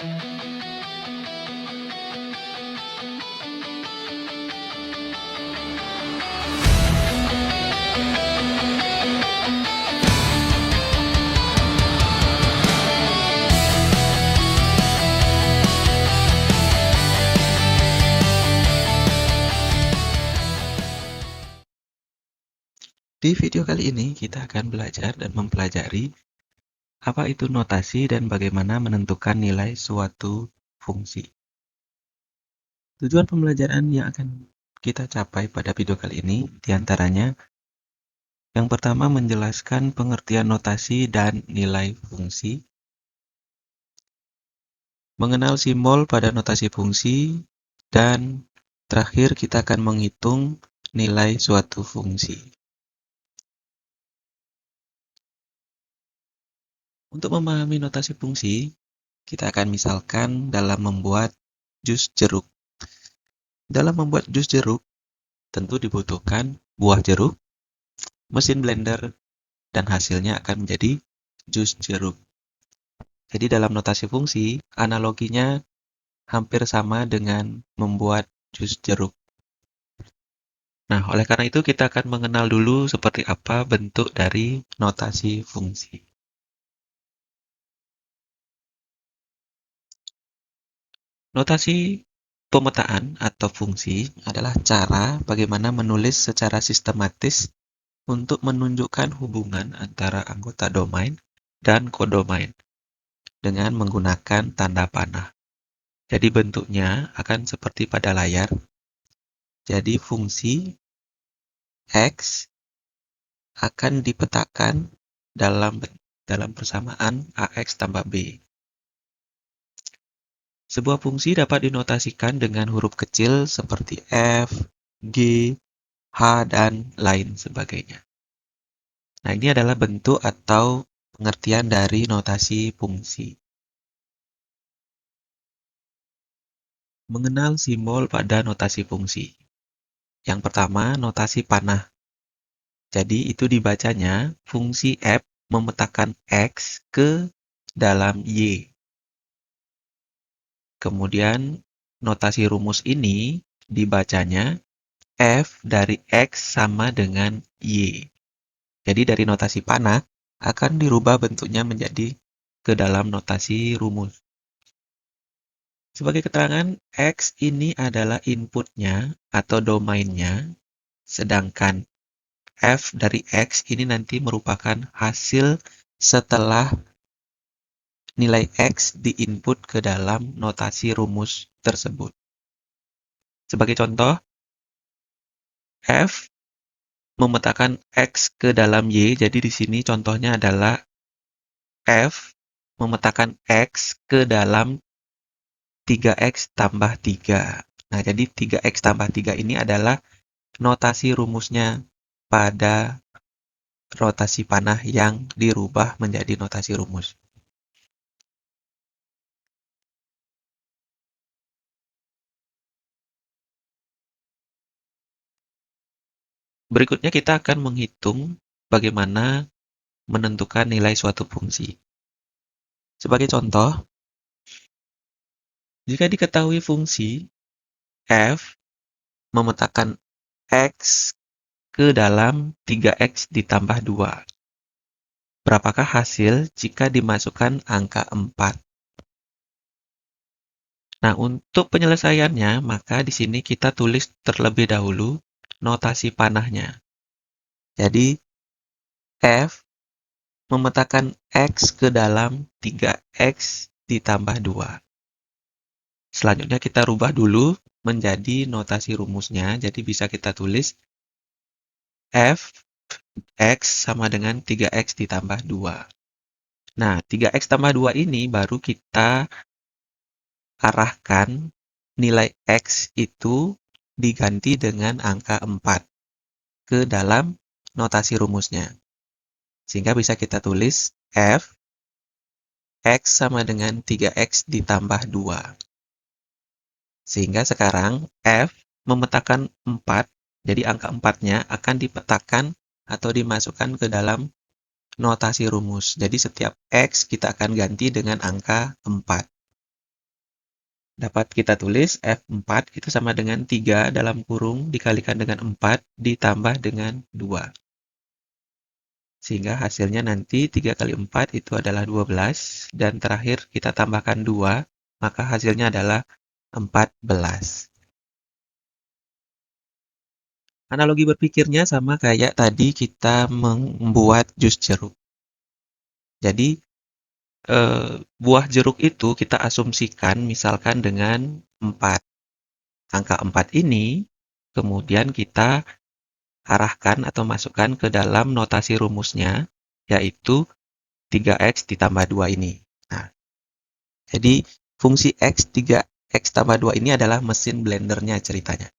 Di video kali ini kita akan belajar dan mempelajari apa itu notasi dan bagaimana menentukan nilai suatu fungsi. Tujuan pembelajaran yang akan kita capai pada video kali ini diantaranya yang pertama menjelaskan pengertian notasi dan nilai fungsi, mengenal simbol pada notasi fungsi, dan terakhir kita akan menghitung nilai suatu fungsi. Untuk memahami notasi fungsi, kita akan misalkan dalam membuat jus jeruk. Dalam membuat jus jeruk, tentu dibutuhkan buah jeruk, mesin blender, dan hasilnya akan menjadi jus jeruk. Jadi dalam notasi fungsi, analoginya hampir sama dengan membuat jus jeruk. Nah, oleh karena itu kita akan mengenal dulu seperti apa bentuk dari notasi fungsi. Notasi pemetaan atau fungsi adalah cara bagaimana menulis secara sistematis untuk menunjukkan hubungan antara anggota domain dan kodomain dengan menggunakan tanda panah. Jadi bentuknya akan seperti pada layar. Jadi fungsi X akan dipetakan dalam persamaan AX tambah B. Sebuah fungsi dapat dinotasikan dengan huruf kecil seperti F, G, H, dan lain sebagainya. Nah, ini adalah bentuk atau pengertian dari notasi fungsi. Mengenal simbol pada notasi fungsi. Yang pertama, notasi panah. Jadi, itu dibacanya fungsi F memetakan X ke dalam Y. Kemudian, notasi rumus ini dibacanya F dari X sama dengan Y. Jadi, dari notasi panah akan dirubah bentuknya menjadi ke dalam notasi rumus. Sebagai keterangan, X ini adalah inputnya atau domainnya, sedangkan F dari X ini nanti merupakan hasil setelah nilai X diinput ke dalam notasi rumus tersebut. Sebagai contoh, F memetakan X ke dalam Y, jadi di sini contohnya adalah F memetakan X ke dalam 3X tambah 3. Nah, jadi 3X tambah 3 ini adalah notasi rumusnya pada rotasi panah yang dirubah menjadi notasi rumus. Berikutnya kita akan menghitung bagaimana menentukan nilai suatu fungsi. Sebagai contoh, jika diketahui fungsi f memetakan x ke dalam 3x ditambah 2, berapakah hasil jika dimasukkan angka 4? Nah, untuk penyelesaiannya, maka di sini kita tulis terlebih dahulu notasi panahnya. Jadi, F memetakan X ke dalam 3X ditambah 2. Selanjutnya kita rubah dulu menjadi notasi rumusnya. Jadi bisa kita tulis F X sama dengan 3X ditambah 2. Nah, 3X tambah 2 ini baru kita arahkan nilai X itu diganti dengan angka 4 ke dalam notasi rumusnya. Sehingga bisa kita tulis F X sama dengan 3X ditambah 2. Sehingga sekarang F memetakan 4, jadi angka 4-nya akan dipetakan atau dimasukkan ke dalam notasi rumus. Jadi setiap X kita akan ganti dengan angka 4. dapat kita tulis F4 itu sama dengan 3 dalam kurung dikalikan dengan 4 ditambah dengan 2. Sehingga hasilnya nanti 3 kali 4 itu adalah 12, dan terakhir kita tambahkan 2, maka hasilnya adalah 14. Analogi berpikirnya sama kayak tadi kita membuat jus jeruk. Jadi, buah jeruk itu kita asumsikan misalkan dengan 4. Angka 4 ini kemudian kita arahkan atau masukkan ke dalam notasi rumusnya, yaitu 3x ditambah 2 ini. Nah, jadi fungsi x 3x tambah 2 ini adalah mesin blendernya ceritanya.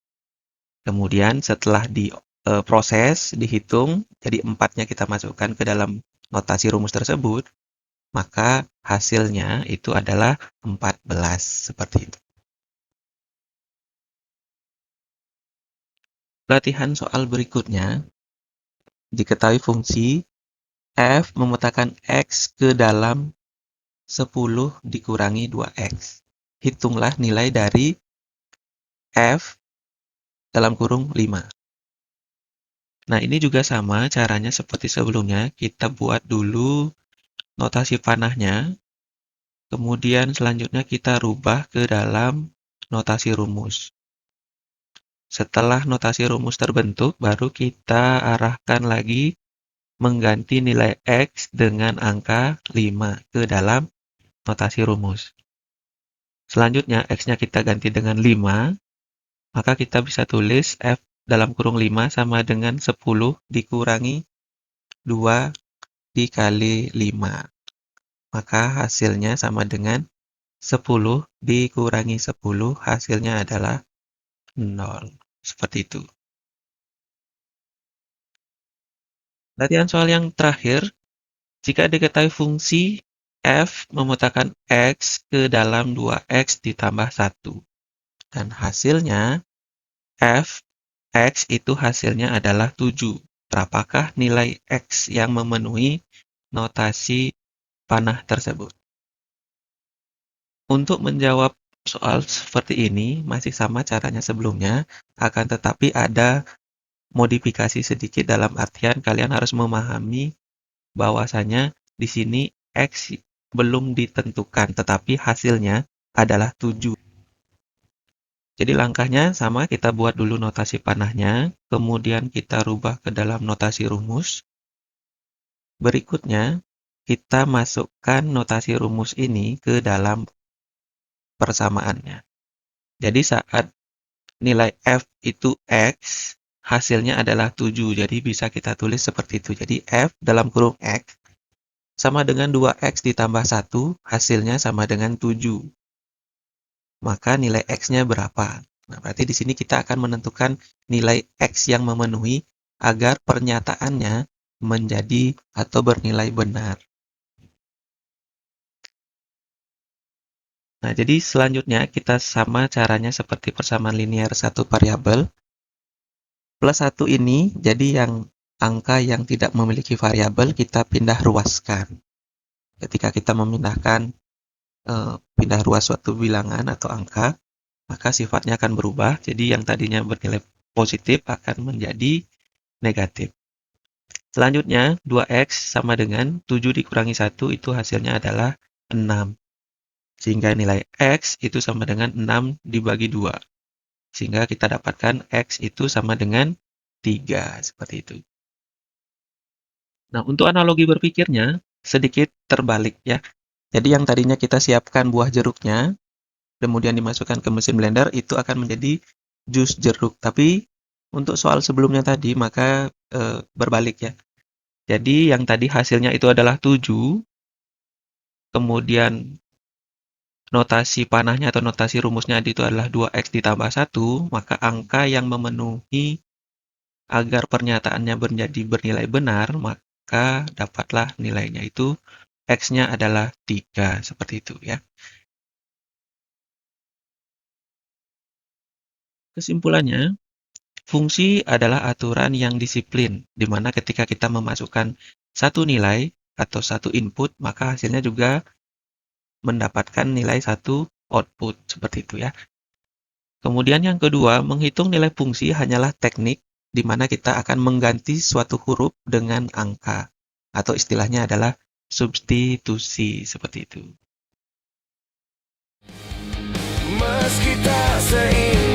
Kemudian setelah diproses, dihitung, jadi 4-nya kita masukkan ke dalam notasi rumus tersebut, maka hasilnya itu adalah 14, seperti itu. Latihan soal berikutnya, diketahui fungsi f memetakan x ke dalam 10 dikurangi 2x. Hitunglah nilai dari f dalam kurung 5. Nah, ini juga sama caranya seperti sebelumnya. Kita buat dulu notasi panahnya, kemudian selanjutnya kita rubah ke dalam notasi rumus. Setelah notasi rumus terbentuk, baru kita arahkan lagi mengganti nilai x dengan angka 5 ke dalam notasi rumus. Selanjutnya, x-nya kita ganti dengan 5, maka kita bisa tulis f dalam kurung 5 sama dengan 10 dikurangi 2 dikali 5. Maka hasilnya sama dengan 10 dikurangi 10, hasilnya adalah 0. Seperti itu. Latihan soal yang terakhir, jika diketahui fungsi f memutakan x ke dalam 2x ditambah 1. Dan hasilnya f x itu hasilnya adalah 7. Berapakah nilai x yang memenuhi notasi panah tersebut? Untuk menjawab soal seperti ini masih sama caranya sebelumnya, akan tetapi ada modifikasi sedikit dalam artian kalian harus memahami bahwasanya di sini x belum ditentukan, tetapi hasilnya adalah 7. Jadi langkahnya sama, kita buat dulu notasi panahnya, kemudian kita rubah ke dalam notasi rumus. Berikutnya, kita masukkan notasi rumus ini ke dalam persamaannya. Jadi saat nilai f itu x, hasilnya adalah 7. Jadi bisa kita tulis seperti itu. Jadi f dalam kurung x sama dengan 2x ditambah 1, hasilnya sama dengan 7. Maka nilai x-nya berapa? Nah, berarti di sini kita akan menentukan nilai x yang memenuhi agar pernyataannya menjadi atau bernilai benar. Nah, jadi selanjutnya kita sama caranya seperti persamaan linear satu variabel. Plus 1 ini, jadi yang angka yang tidak memiliki variabel kita pindah ruaskan. Ketika kita memindahkan pindah ruas suatu bilangan atau angka, maka sifatnya akan berubah. Jadi yang tadinya bernilai positif akan menjadi negatif. Selanjutnya, 2x sama dengan 7 dikurangi 1, itu hasilnya adalah 6. Sehingga nilai x itu sama dengan 6 dibagi 2. Sehingga kita dapatkan x itu sama dengan 3. Seperti itu. Nah, untuk analogi berpikirnya, sedikit terbalik ya. Jadi yang tadinya kita siapkan buah jeruknya, kemudian dimasukkan ke mesin blender, itu akan menjadi jus jeruk. Tapi untuk soal sebelumnya tadi, maka berbalik ya. Jadi yang tadi hasilnya itu adalah 7, kemudian notasi panahnya atau notasi rumusnya itu adalah 2x ditambah 1, maka angka yang memenuhi agar pernyataannya menjadi bernilai benar, maka dapatlah nilainya itu x-nya adalah 3, seperti itu ya. Kesimpulannya, fungsi adalah aturan yang disiplin, di mana ketika kita memasukkan satu nilai atau satu input, maka hasilnya juga mendapatkan nilai satu output, seperti itu ya. Kemudian yang kedua, menghitung nilai fungsi hanyalah teknik di mana kita akan mengganti suatu huruf dengan angka, atau istilahnya adalah substitusi, seperti itu. Meski tak seindah